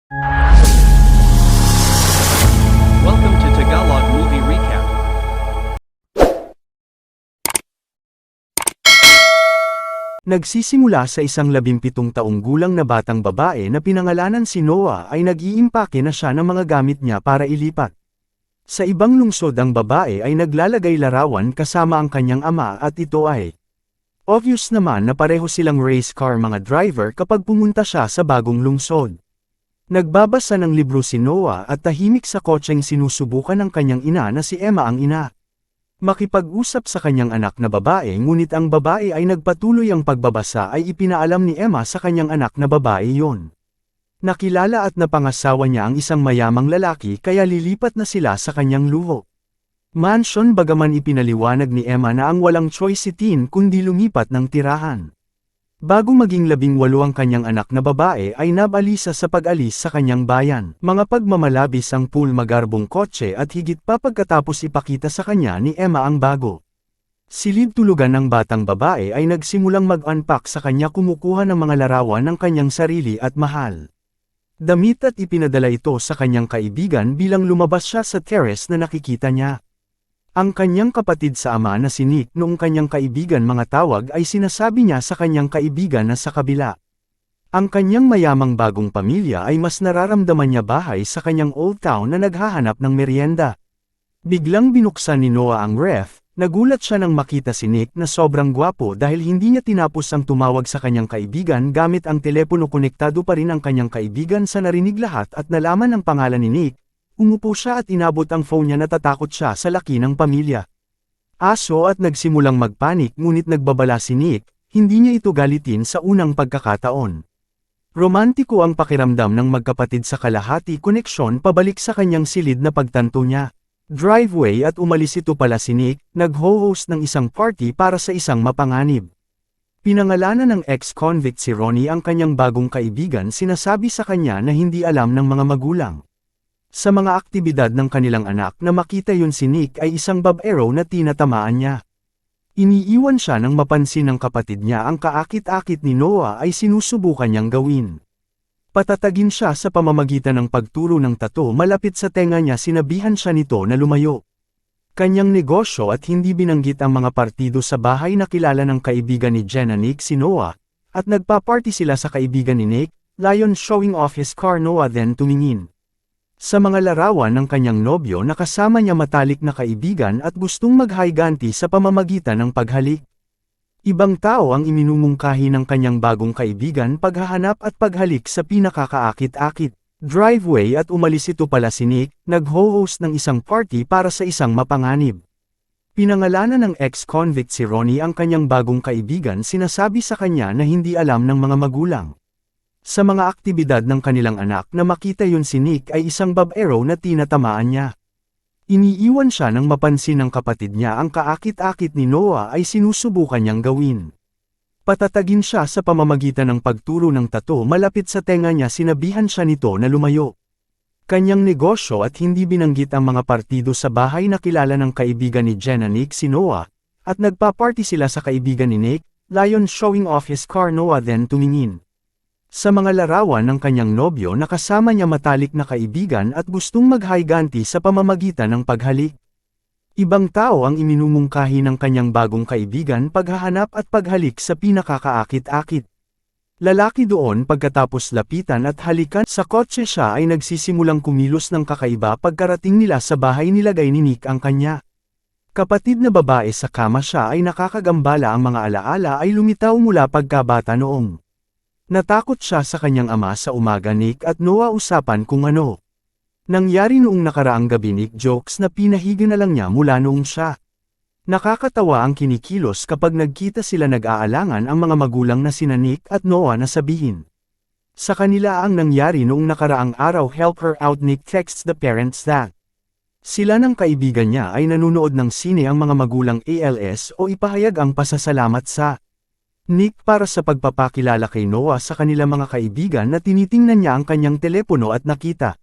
Welcome to Tagalog Movie Recap. Nagsisimula sa isang 17 taong gulang na batang babae na pinangalanan si Noah ay nag-iimpake na siya ng mga gamit niya para ilipat. Sa ibang lungsod ang babae ay naglalagay larawan kasama ang kanyang ama at ito ay obvious naman na pareho silang race car mga driver kapag pumunta siya sa bagong lungsod. Nagbabasa ng libro si Noah at tahimik sa kotseng sinusubukan ng kanyang ina na si Emma ang ina. Makipag-usap sa kanyang anak na babae ngunit ang babae ay nagpatuloy ang pagbabasa ay ipinaalam ni Emma sa kanyang anak na babae yon. Nakilala at napangasawa niya ang isang mayamang lalaki kaya lilipat na sila sa kanyang luho. Mansion bagaman ipinaliwanag ni Emma na ang walang choice si Tin kundi lumipat ng tirahan. Bago maging 18 ang kanyang anak na babae ay nabalisa sa pag-alis sa kanyang bayan. Mga pagmamalabis ang pool magarbong kotse at higit pa pagkatapos ipakita sa kanya ni Emma ang bago. Silid tulugan ng batang babae ay nagsimulang mag-unpack sa kanya kumukuha ng mga larawan ng kanyang sarili at mahal. Damit at ipinadala ito sa kanyang kaibigan bilang lumabas siya sa terrace na nakikita niya. Ang kanyang kapatid sa ama na si Nick noong kanyang kaibigan mga tawag ay sinasabi niya sa kanyang kaibigan na sa kabila. Ang kanyang mayamang bagong pamilya ay mas nararamdaman niya bahay sa kanyang old town na naghahanap ng merienda. Biglang binuksan ni Noah ang ref, nagulat siya nang makita si Nick na sobrang gwapo dahil hindi niya tinapos ang tumawag sa kanyang kaibigan gamit ang telepono konektado pa rin ang kanyang kaibigan sa narinig lahat at nalaman ang pangalan ni Nick. Umupo siya at inabot ang phone niya natatakot siya sa laki ng pamilya. Aso at nagsimulang magpanik ngunit nagbabala si Nick, hindi niya ito galitin sa unang pagkakataon. Romantiko ang pakiramdam ng magkapatid sa kalahati koneksyon pabalik sa kanyang silid na pagtanto niya. Driveway at umalis ito pala si Nick, nag-ho-host ng isang party para sa isang mapanganib. Pinangalanan ng ex-convict si Ronnie ang kanyang bagong kaibigan sinasabi sa kanya na hindi alam ng mga magulang. Sa mga aktibidad ng kanilang anak na makita yun si Nick ay isang babaero na tinatamaan niya. Iniiwan siya nang mapansin ng kapatid niya ang kaakit-akit ni Noah ay sinusubukan niyang gawin. Patatagin siya sa pamamagitan ng pagturo ng tato malapit sa tenga niya sinabihan siya nito na lumayo. Kanyang negosyo at hindi binanggit ang mga partido sa bahay na kilala ng kaibigan ni Jenna Nick si Noah, at nagpa-party sila sa kaibigan ni Nick, Lion showing off his car Noah then tumingin sa mga larawan ng kanyang nobyo na kasama niya matalik na kaibigan at gustong mag-higanti sa pamamagitan ng paghalik. Ibang tao ang iminumungkahi ng kanyang bagong kaibigan paghahanap at paghalik sa pinakakaakit-akit. Driveway at umalis ito pala si Nick, nag-ho-host ng isang party para sa isang mapanganib. Pinangalanan ng ex-convict si Ronnie ang kanyang bagong kaibigan sinasabi sa kanya na hindi alam ng mga magulang. Sa mga aktibidad ng kanilang anak na makita yun si Nick ay isang babaero na tinatamaan niya. Iniiwan siya nang mapansin ng kapatid niya ang kaakit-akit ni Noah ay sinusubukan niyang gawin. Patatagin siya sa pamamagitan ng pagturo ng tato malapit sa tenga niya sinabihan siya nito na lumayo. Kanyang negosyo at hindi binanggit ang mga partido sa bahay na kilala ng kaibigan ni Jenna Nick si Noah, at nagpa-party sila sa kaibigan ni Nick, Lion showing off his car Noah then tumingin sa mga larawan ng kanyang nobyo na kasama niya matalik na kaibigan at gustong mag-higanti sa pamamagitan ng paghalik. Ibang tao ang iminumungkahi ng kanyang bagong kaibigan paghahanap at paghalik sa pinakakaakit-akit. Lalaki doon pagkatapos lapitan at halikan sa kotse siya ay nagsisimulang kumilos ng kakaiba pagkarating nila sa bahay nilagay ni Nick ang kanya. Kapatid na babae sa kama siya ay nakakagambala ang mga alaala ay lumitaw mula pagkabata noong. Natakot siya sa kanyang ama sa umaga Nick at Noah usapan kung ano nangyari noong nakaraang gabi Nick jokes na pinahiga na lang niya mula noong siya. Nakakatawa ang kinikilos kapag nagkita sila nag-aalangan ang mga magulang na sina Nick at Noah na sabihin sa kanila ang nangyari noong nakaraang araw. Help her out Nick texts the parents that sila ng kaibigan niya ay nanunood ng sine ang mga magulang ALS o ipahayag ang pasasalamat sa Nick para sa pagpapakilala kay Noah sa kanila mga kaibigan na tinitingnan niya ang kanyang telepono at nakita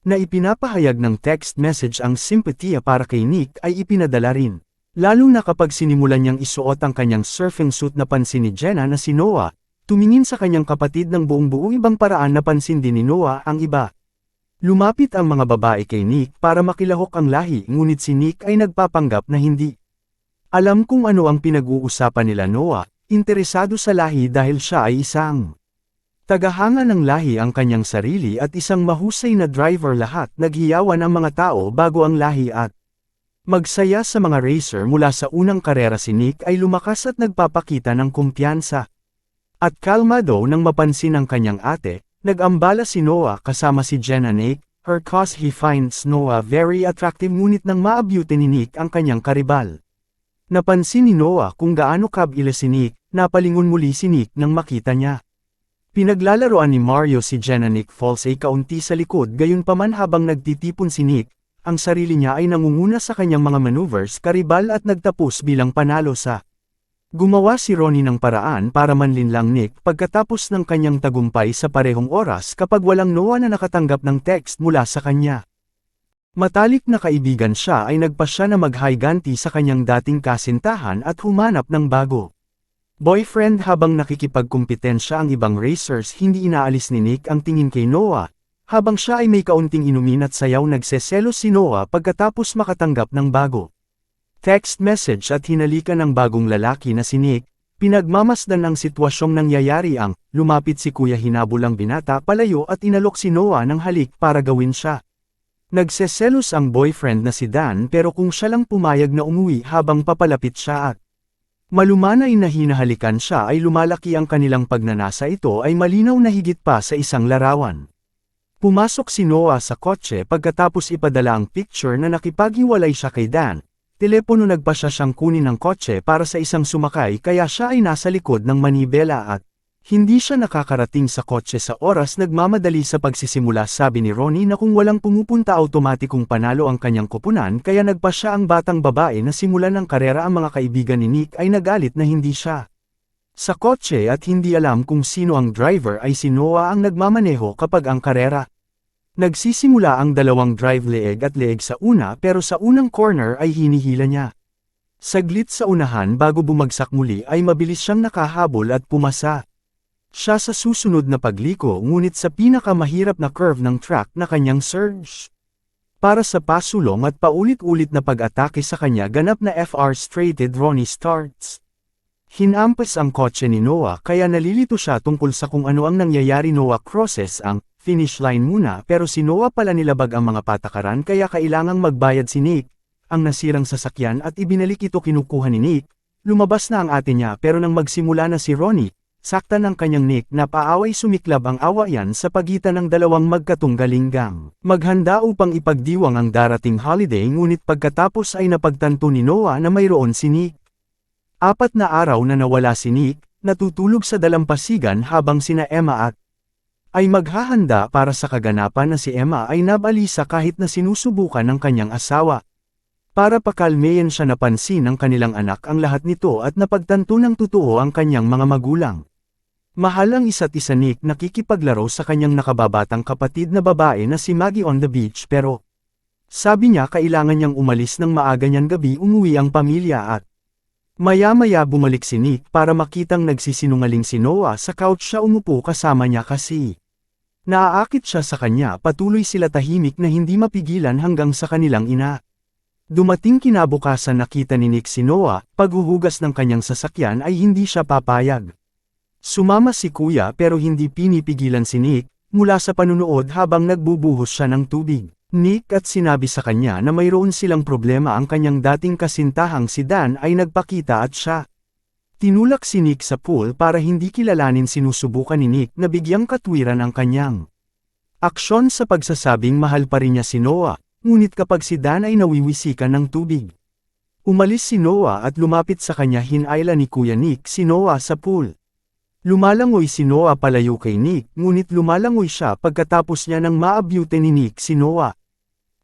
na ipinapahayag ng text message ang simpatiya para kay Nick ay ipinadala rin. Lalo na kapag sinimulan niyang isuot ang kanyang surfing suit na pansin ni Jenna na si Noah, Tumingin sa kanyang kapatid ng buong ibang paraan, napansin din ni Noah ang iba. Lumapit ang mga babae kay Nick para makilahok ang lahi, ngunit si Nick ay nagpapanggap na hindi. Alam kung ano ang pinag-uusapan nila Noah, interesado sa lahi dahil siya ay isang tagahanga ng lahi ang kanyang sarili at isang mahusay na driver. Lahat naghiyawan ang mga tao bago ang lahi at magsaya sa mga racer. Mula sa unang karera si Nick ay lumakas at nagpapakita ng kumpiyansa. At kalmado nang mapansin ang kanyang ate, nag-ambala si Noah kasama si Jen and Nick, her cause he finds Noah very attractive, ngunit nang maabyute ni Nick ang kanyang karibal. Napansin ni Noah kung gaano kabila si Nick, napalingon muli si Nick nang makita niya. Pinaglalaroan ni Mario si Jen and Nick Falls ay kaunti sa likod, gayunpaman habang nagtitipon si Nick, ang sarili niya ay nangunguna sa kanyang mga maneuvers karibal at nagtapos bilang panalo sa. Gumawa si Ronnie ng paraan para manlinlang Nick pagkatapos ng kanyang tagumpay sa parehong oras kapag walang Noah na nakatanggap ng text mula sa kanya. Matalik na kaibigan siya ay nagpasya na maghiganti sa kanyang dating kasintahan at humanap ng bago boyfriend. Habang nakikipagkumpetensya ang ibang racers, hindi inaalis ni Nick ang tingin kay Noah. Habang siya ay may kaunting inumin at sayaw, nagseselos si Noah pagkatapos makatanggap ng bago text message at hinalikan ng bagong lalaki na si Nick. Pinagmamasdan ang sitwasyong nangyayari ang lumapit si Kuya, hinabol ang binata palayo at inalok si Noah ng halik para gawin siya. Nagseselos ang boyfriend na si Dan, pero kung siya lang pumayag na umuwi habang papalapit siya at malumanay na hinahalikan siya, ay lumalaki ang kanilang pagnanasa. Ito ay malinaw na higit pa sa isang larawan. Pumasok si Noah sa kotse pagkatapos ipadala ang picture na nakipaghiwalay siya kay Dan. Telepono, nagpasya siyang kunin ang kotse para sa isang sumakay, kaya siya ay nasa likod ng manibela at hindi siya nakakarating sa kotse sa oras. Nagmamadali sa pagsisimula, sabi ni Ronnie na kung walang pumupunta automatikong panalo ang kanyang koponan, kaya nagpasya ang batang babae na simulan ng karera. Ang mga kaibigan ni Nick ay nagalit na hindi siya sa kotse at hindi alam kung sino ang driver. Ay si Noah ang nagmamaneho kapag ang karera. Nagsisimula ang dalawang drive leeg at leeg sa una, pero sa unang corner ay hinihila niya. Saglit sa unahan bago bumagsak muli ay mabilis siyang nakahabol at pumasa siya sa susunod na pagliko, ngunit sa pinakamahirap na curve ng track na kanyang surge. Para sa pasulong at paulit-ulit na pag-atake sa kanya, ganap na frustrated Ronnie starts. Hinampas ang kotse ni Noah, kaya nalilito siya tungkol sa kung ano ang nangyayari. Noah crosses ang finish line muna, pero si Noah pala nilabag ang mga patakaran, kaya kailangang magbayad si Nick ang nasirang sasakyan at ibinalik ito. Kinukuha ni Nick. Lumabas na ang ate niya, pero nang magsimula na si Ronnie, sakta ng kanyang Nick na paaway, sumiklab ang awayan sa pagitan ng dalawang magkatunggalinggang maghanda upang ipagdiwang ang darating holiday, ngunit pagkatapos ay napagtanto ni Noah na mayroon si Nick. 4 na araw na nawala si Nick, natutulog sa dalampasigan habang sina Emma at ay maghahanda para sa kaganapan na si Emma ay nabalisa kahit na sinusubukan ng kanyang asawa. Para pakalmeyan siya, napansin ng kanilang anak ang lahat nito at napagtanto ng totoo ang kanyang mga magulang. Mahal ang isa't isa. Nick nakikipaglaro sa kanyang nakababatang kapatid na babae na si Maggie on the beach, pero sabi niya kailangan niyang umalis ng maaga niyan gabi. Umuwi ang pamilya at maya-maya bumalik si Nick para makitang nagsisinungaling si Noah sa couch. Siya umupo kasama niya kasi naaakit siya sa kanya. Patuloy sila tahimik na hindi mapigilan hanggang sa kanilang ina. Dumating kinabukasan, nakita ni Nick si Noah, paghuhugas ng kanyang sasakyan ay hindi siya papayag. Sumama si Kuya pero hindi pinipigilan si Nick mula sa panunood habang nagbubuhos siya ng tubig. Nick at sinabi sa kanya na mayroon silang problema. Ang kanyang dating kasintahang si Dan ay nagpakita at siya tinulak si Nick sa pool para hindi kilalanin. Sinusubukan ni Nick na bigyang katwiran ang kanyang aksyon sa pagsasabing mahal pa rin niya si Noah, ngunit kapag si Dan ay nawiwisikan ng tubig, umalis si Noah at lumapit sa kanya. Hinayla ni Kuya Nick si Noah sa pool. Lumalangoy si Noah palayo kay Nick, ngunit lumalangoy siya pagkatapos niya nang maabyute ni Nick si Noah.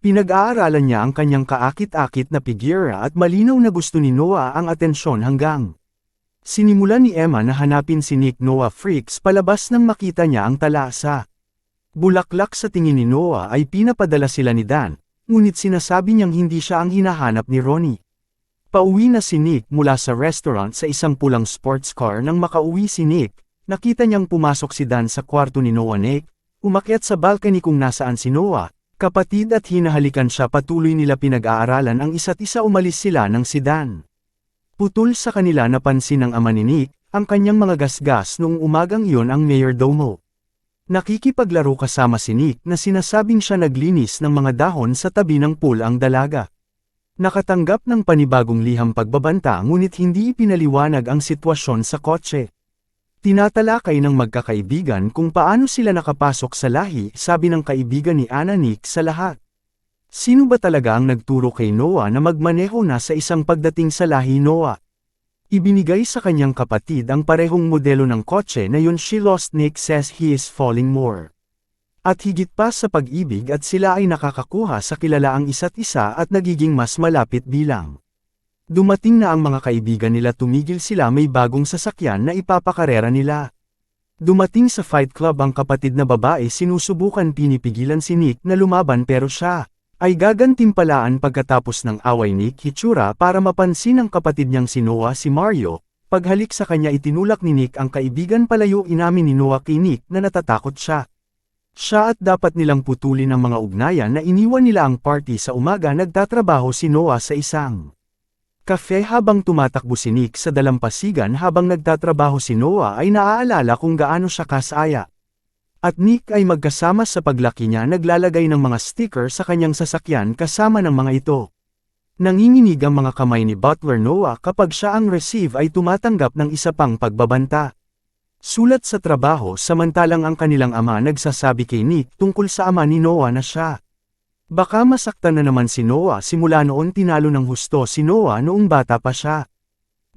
Pinag-aaralan niya ang kanyang kaakit-akit na figura at malinaw na gusto ni Noah ang atensyon hanggang sinimulan ni Emma na hanapin si Nick. Noah freaks palabas nang makita niya ang talasa bulaklak. Sa tingin ni Noah ay pinapadala sila ni Dan, ngunit sinasabi niyang hindi siya ang hinahanap ni Ronnie. Pauwi na si Nick mula sa restaurant sa isang pulang sports car. Nang makauwi si Nick, Nakita niyang pumasok si Dan sa kwarto ni Noah. Nick, umakyat sa balcony kung nasaan si Noah, kapatid at hinahalikan siya. Patuloy nila pinag-aaralan ang isa't isa. Umalis sila ng si Dan. Putol sa kanila napansin ng ama ni Nick, ang kanyang mga gasgas noong umagang iyon ang mayordomo. Nakikipaglaro kasama si Nick na sinasabing siya naglinis ng mga dahon sa tabi ng pool ang dalaga. Nakatanggap ng panibagong liham pagbabanta ngunit hindi ipinaliwanag ang sitwasyon sa kotse. Tinatalakay ng magkakaibigan kung paano sila nakapasok sa lahi, sabi ng kaibigan ni Anna. Nick sa lahat. Sino ba talaga ang nagturo kay Noah na magmaneho na sa isang pagdating sa lahi Noah? Ibinigay sa kanyang kapatid ang parehong modelo ng kotse na yun. She lost. Nick says he is falling more. At higit pa sa pag-ibig at sila ay nakakakuha sa kilala ang isa't isa at nagiging mas malapit bilang. Dumating na ang mga kaibigan nila. Tumigil sila. May bagong sasakyan na ipapakarera nila. Dumating sa fight club ang kapatid na babae. Sinusubukan pinipigilan si Nick na lumaban pero siya ay gagantimpalaan pagkatapos ng away. Nick hitsura para mapansin ng kapatid niyang si Noah. Si Mario, paghalik sa kanya itinulak ni Nick ang kaibigan. Palayo inamin ni Noah kay Nick na natatakot siya. Siya at dapat nilang putulin ang mga ugnayan na iniwan nila ang party sa umaga. Nagtatrabaho si Noah sa isang cafe habang tumatakbo si Nick sa dalampasigan. Habang nagtatrabaho si Noah ay naaalala kung gaano siya kasaya. At Nick ay magkasama sa paglaki niya naglalagay ng mga sticker sa kanyang sasakyan kasama ng mga ito. Nanginginig ang mga kamay ni Butler Noah kapag siya ang receive ay tumatanggap ng isa pang pagbabanta. Sulat sa trabaho. Samantalang ang kanilang ama nagsasabi kay Nick tungkol sa ama ni Noah na siya baka masaktan na naman si Noah. Simula noon tinalo ng husto si Noah noong bata pa siya.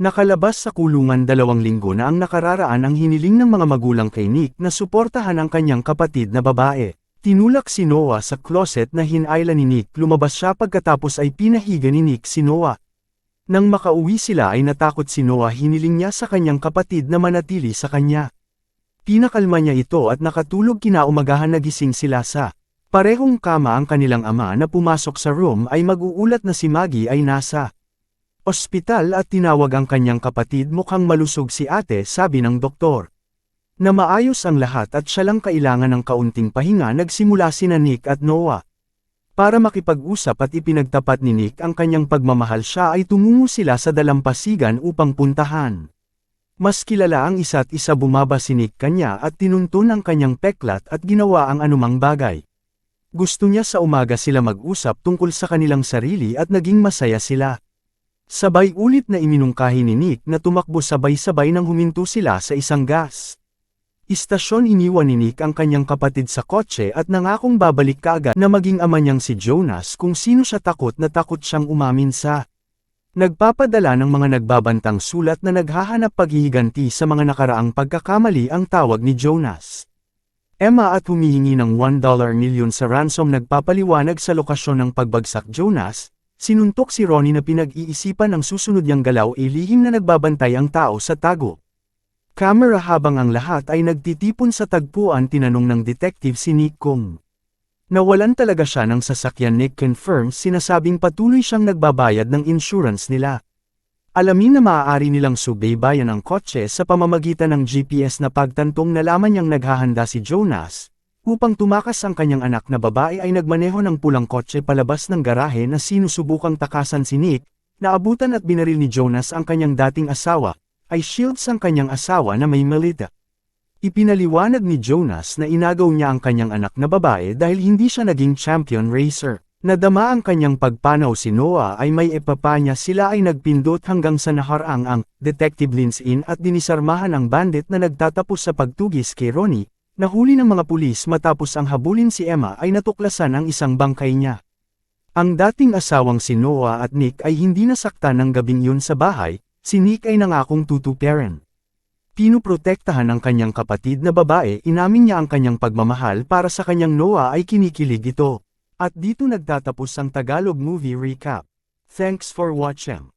Nakalabas sa kulungan 2 linggo na ang nakararaan. Ang hiniling ng mga magulang kay Nick na suportahan ang kanyang kapatid na babae. Tinulak si Noah sa closet na hinailan ni Nick. Lumabas siya pagkatapos ay pinahiga ni Nick si Noah. Nang makauwi sila ay natakot si Noah. Hiniling niya sa kanyang kapatid na manatili sa kanya. Pinakalma niya ito at nakatulog. Kinaumagahan nagising sila sa parehong kama ang kanilang ama. Na pumasok sa room ay mag-uulat na si Maggie ay nasa ospital at tinawag ang kanyang kapatid. Mukhang malusog si ate, sabi ng doktor. Na maayos ang lahat at siya lang kailangan ng kaunting pahinga. Nagsimula sina Nick at Noah para makipag-usap at ipinagtapat ni Nick ang kanyang pagmamahal. Siya ay tumungo sila sa dalampasigan upang puntahan. Mas kilala ang isa't isa. Bumaba si Nick kanya at tinuntun ang kanyang peklat at ginawa ang anumang bagay. Gusto niya sa umaga sila mag-usap tungkol sa kanilang sarili at naging masaya sila. Sabay ulit na iminungkahi ni Nick na tumakbo sabay-sabay nang huminto sila sa isang gas istasyon. Iniwan ni Nick ang kanyang kapatid sa kotse at nangakong babalik kaagad na maging ama niyang si Jonas kung sino siya. Takot na takot siyang umamin sa nagpapadala ng mga nagbabantang sulat na naghahanap paghihiganti sa mga nakaraang pagkakamali. Ang tawag ni Jonas Emma at humihingi ng $1 million sa ransom. Nagpapaliwanag sa lokasyon ng pagbagsak. Jonas, sinuntok si Ronnie na pinag-iisipan ang susunod niyang galaw ay lihim na nagbabantay ang tao sa tago camera. Habang ang lahat ay nagtitipon sa tagpuan, tinanong ng detective si Nick kung nawalan talaga siya ng sasakyan. Nick confirms. Sinasabing patuloy siyang nagbabayad ng insurance nila. Alamin na maaari nilang subaybayan ang kotse sa pamamagitan ng GPS na pagtantong nalaman niyang naghahanda si Jonas upang tumakas ang kanyang anak na babae ay nagmaneho ng pulang kotse palabas ng garahe na sinusubukang takasan si Nick. Naabutan at binaril ni Jonas ang kanyang dating asawa, ay Shields ang kanyang asawa na may malita. Ipinaliwanag ni Jonas na inagaw niya ang kanyang anak na babae dahil hindi siya naging champion racer. Nadama ang kanyang pagpanaw si Noah ay may epapa niya. Sila ay nagpindot hanggang sa naharang ang detective leans in at dinisarmahan ang bandit na nagtatapos sa pagtugis kay Ronnie. Nahuli ng mga pulis matapos ang habulin si Emma ay natuklasan ang isang bangkay niya. Ang dating asawang si Noah at Nick ay hindi nasaktan ng gabing yun sa bahay. Si Nick ay nangakong tutuparan. Pinuprotektahan ang kanyang kapatid na babae. Inamin niya ang kanyang pagmamahal para sa kanyang Noah ay kinikilig ito. At dito nagtatapos ang Tagalog Movie Recap. Thanks for watching.